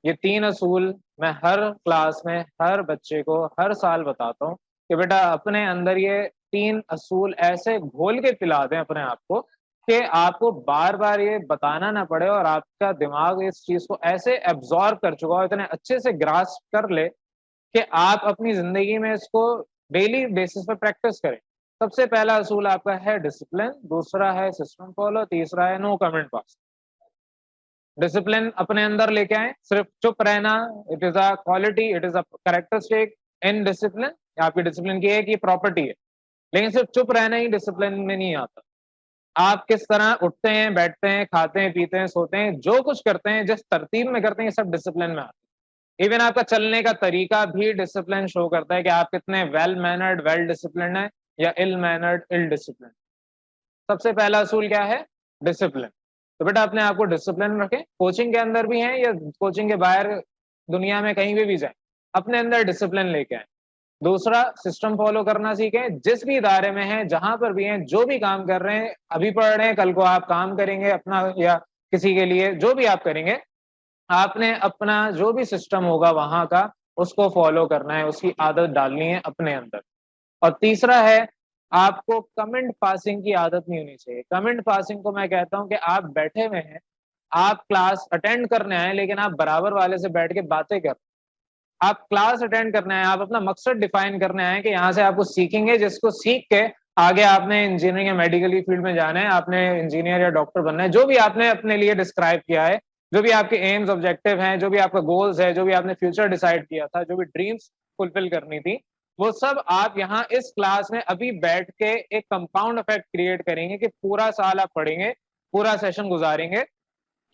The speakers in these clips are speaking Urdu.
یہ 3 اصول میں ہر کلاس میں ہر بچے کو ہر سال بتاتا ہوں کہ بیٹا اپنے اندر یہ 3 اصول ایسے گھول کے پلا دیں اپنے آپ کو کہ آپ کو بار بار یہ بتانا نہ پڑے اور آپ کا دماغ اس چیز کو ایسے ایبزارب کر چکا ہو، اتنے اچھے سے گراسپ کر لے کہ آپ اپنی زندگی میں اس کو ڈیلی بیسس پہ پریکٹس کریں۔ سب سے پہلا اصول آپ کا ہے ڈسپلن، دوسرا ہے سسٹم فالو، تیسرا ہے نو کمنٹ پاس۔ ڈسپلن اپنے اندر لے کے آئیں، صرف چپ رہنا، it is a quality, it is a characteristic in discipline, آپ کی ڈسپلن کی ایک یہ پراپرٹی ہے، لیکن صرف چپ رہنا ہی ڈسپلن میں نہیں آتا۔ آپ کس طرح اٹھتے ہیں، بیٹھتے ہیں، کھاتے ہیں، پیتے ہیں، سوتے ہیں، جو کچھ کرتے ہیں جس ترتیب میں کرتے ہیں، یہ سب ڈسپلن میں آتا ہے۔ ایون آپ کا چلنے کا طریقہ بھی ڈسپلن شو کرتا ہے کہ آپ کتنے ویل مینرڈ ویل ڈسپلنڈ ہیں یا ال مینرڈ ال ڈسپلنڈ۔ سب سے پہلا اصول کیا ہے؟ ڈسپلن۔ تو بیٹا اپنے آپ کو ڈسپلن رکھیں، کوچنگ کے اندر بھی ہیں یا کوچنگ کے باہر دنیا میں کہیں بھی جائیں، اپنے اندر ڈسپلن لے کے آئیں۔ دوسرا، سسٹم فالو کرنا سیکھیں، جس بھی ادارے میں ہیں، جہاں پر بھی ہیں، جو بھی کام کر رہے ہیں، ابھی پڑھ رہے ہیں، کل کو آپ کام کریں گے اپنا یا کسی کے لیے، جو بھی آپ کریں گے، آپ نے اپنا جو بھی سسٹم ہوگا وہاں کا اس کو فالو کرنا ہے، اس کی عادت ڈالنی ہے اپنے اندر۔ اور تیسرا ہے آپ کو کمنٹ پاسنگ کی عادت نہیں ہونی چاہیے۔ کمنٹ پاسنگ کو میں کہتا ہوں کہ آپ بیٹھے ہوئے ہیں، آپ کلاس اٹینڈ کرنے آئے، لیکن آپ برابر والے سے بیٹھ کے باتیں کر رہے ہیں۔ آپ کلاس اٹینڈ کرنے آئے، آپ اپنا مقصد ڈیفائن کرنے آئے کہ یہاں سے آپ کو سیکھیں گے، جس کو سیکھ کے آگے آپ نے انجینئرنگ یا میڈیکل فیلڈ میں جانا ہے، آپ نے انجینئر یا ڈاکٹر بننا ہے، جو بھی آپ نے اپنے لیے ڈسکرائب کیا ہے، جو بھی آپ کے ایمز آبجیکٹو ہیں، جو بھی آپ کا گولز ہے، جو بھی آپ نے فیوچر ڈیسائیڈ کیا تھا، جو بھی ڈریمز فلفل کرنی تھی، وہ سب آپ یہاں اس کلاس میں ابھی بیٹھ کے ایک کمپاؤنڈ افیکٹ کریٹ کریں گے کہ پورا سال آپ پڑھیں گے، پورا سیشن گزاریں گے،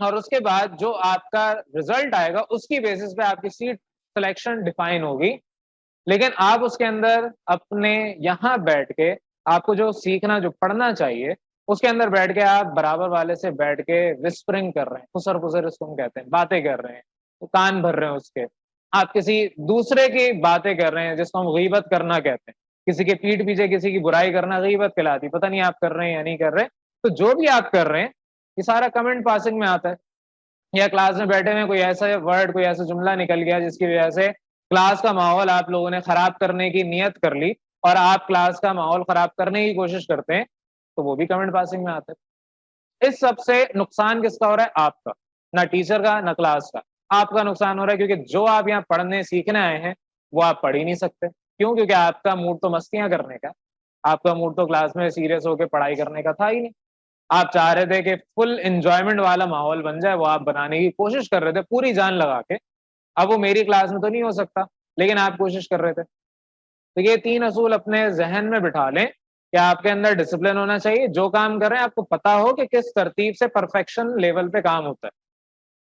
اور اس کے بعد جو آپ کا رزلٹ آئے گا اس کی بیسس پہ آپ کی سیٹ سلیکشن ڈیفائن ہوگی۔ لیکن آپ اس کے اندر اپنے یہاں بیٹھ کے آپ کو جو سیکھنا، جو پڑھنا چاہیے، اس کے اندر بیٹھ کے آپ برابر والے سے بیٹھ کے وسپرنگ کر رہے ہیں، خسر پسر اس کو ہم کہتے ہیں، باتیں کر رہے ہیں، کان بھر رہے ہیں اس کے، آپ کسی دوسرے کی باتیں کر رہے ہیں، جس کو ہم غیبت کرنا کہتے ہیں، کسی کے پیٹھ پیچھے کسی کی برائی کرنا غیبت کہلاتی، پتہ نہیں آپ کر رہے ہیں یا نہیں کر رہے۔ تو جو بھی آپ کر رہے ہیں یہ سارا کمنٹ پاسنگ میں آتا ہے۔ یا کلاس میں بیٹھے ہوئے کوئی ایسا ورڈ، کوئی ایسا جملہ نکل گیا جس کی وجہ سے کلاس کا ماحول آپ لوگوں نے خراب کرنے کی نیت کر لی اور آپ کلاس کا ماحول خراب کرنے کی کوشش کرتے ہیں، تو وہ بھی کمنٹ پاسنگ میں آتا ہے۔ اس سب سے نقصان کس کا ہو رہا ہے؟ آپ کا، نہ ٹیچر کا نہ کلاس کا۔ آپ کا نقصان ہو رہا ہے کیونکہ جو آپ یہاں پڑھنے سیکھنے آئے ہیں وہ آپ پڑھ ہی نہیں سکتے۔ کیوں؟ کیونکہ آپ کا موڈ تو مستیاں کرنے کا، آپ کا موڈ تو کلاس میں سیریس ہو کے پڑھائی کرنے کا تھا ہی نہیں۔ آپ چاہ رہے تھے کہ فل انجوائمنٹ والا ماحول بن جائے، وہ آپ بنانے کی کوشش کر رہے تھے پوری جان لگا کے۔ اب وہ میری کلاس میں تو نہیں ہو سکتا، لیکن آپ کوشش کر رہے تھے۔ تو یہ 3 اصول اپنے ذہن میں بٹھا لیں کہ آپ کے اندر ڈسپلن ہونا چاہیے، جو کام کر رہے ہیں آپ کو پتا ہو کہ کس ترتیب سے پرفیکشن لیول پہ کام ہوتا ہے۔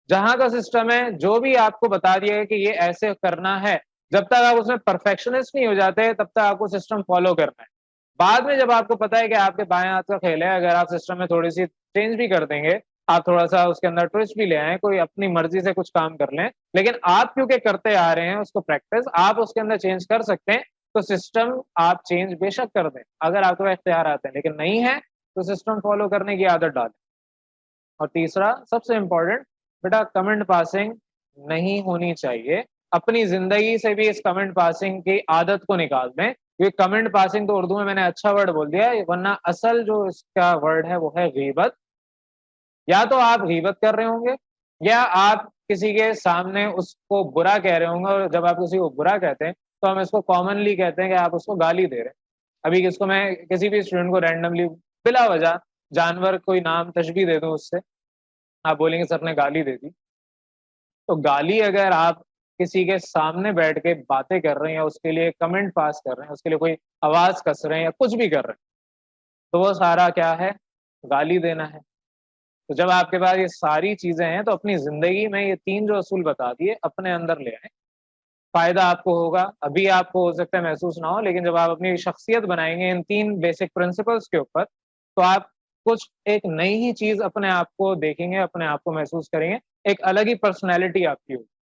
جہاں کا سسٹم ہے، جو بھی آپ کو بتا دیا ہے کہ یہ ایسے کرنا ہے، جب تک آپ اس میں پرفیکشنسٹ نہیں ہو جاتے تب تک آپ کو سسٹم فالو کرنا ہے۔ بعد میں جب آپ کو پتا ہے کہ آپ کے بائیں ہاتھ کا کھیل ہے، اگر آپ سسٹم میں تھوڑی سی چینج بھی کر دیں گے، آپ تھوڑا سا اس کے اندر ٹوسٹ بھی لے آئیں، کوئی اپنی مرضی سے کچھ کام کر لیں، لیکن آپ کیونکہ کرتے آ رہے ہیں اس کو پریکٹس، آپ اس کے اندر چینج کر سکتے ہیں، تو سسٹم آپ چینج بے شک کر دیں اگر آپ کو اختیار آتے ہیں، لیکن نہیں ہے تو سسٹم فالو کرنے کی عادت ڈالیں۔ اور تیسرا سب سے امپورٹنٹ، بیٹا کمنٹ پاسنگ نہیں ہونی چاہیے۔ اپنی زندگی سے بھی اس کمنٹ پاسنگ کی عادت کو نکال دیں۔ یہ کمنٹ پاسنگ تو اردو میں نے اچھا ورڈ بول دیا ہے، ورنہ اصل جو اس کا ورڈ ہے وہ ہے غیبت۔ یا تو آپ غیبت کر رہے ہوں گے یا آپ کسی کے سامنے اس کو برا کہہ رہے ہوں گے، اور جب آپ کسی کو برا کہتے ہیں تو ہم اس کو کامنلی کہتے ہیں کہ آپ اس کو گالی دے رہے ہیں۔ ابھی اس کو میں کسی بھی اسٹوڈنٹ کو رینڈملی بلا وجہ جانور کوئی نام تشبیہ دے دوں، اس سے آپ بولیں گے سر نے گالی دے دی۔ تو گالی اگر آپ کسی کے سامنے بیٹھ کے باتیں کر رہے ہیں یا اس کے لیے کمنٹ پاس کر رہے ہیں، اس کے لیے کوئی آواز کس رہے ہیں یا کچھ بھی کر رہے ہیں، تو وہ سارا کیا ہے؟ گالی دینا ہے۔ تو جب آپ کے پاس یہ ساری چیزیں ہیں تو اپنی زندگی میں یہ 3 جو اصول بتا دیے اپنے اندر لے آئیں، فائدہ آپ کو ہوگا۔ ابھی آپ کو ہو سکتا ہے محسوس نہ ہو، لیکن جب آپ اپنی شخصیت بنائیں گے ان 3 بیسک پرنسپلس کے اوپر، تو آپ کچھ ایک نئی ہی چیز اپنے آپ کو دیکھیں گے، اپنے آپ کو محسوس کریں گے، ایک الگ ہی پرسنالٹی آپ کی ہوگی۔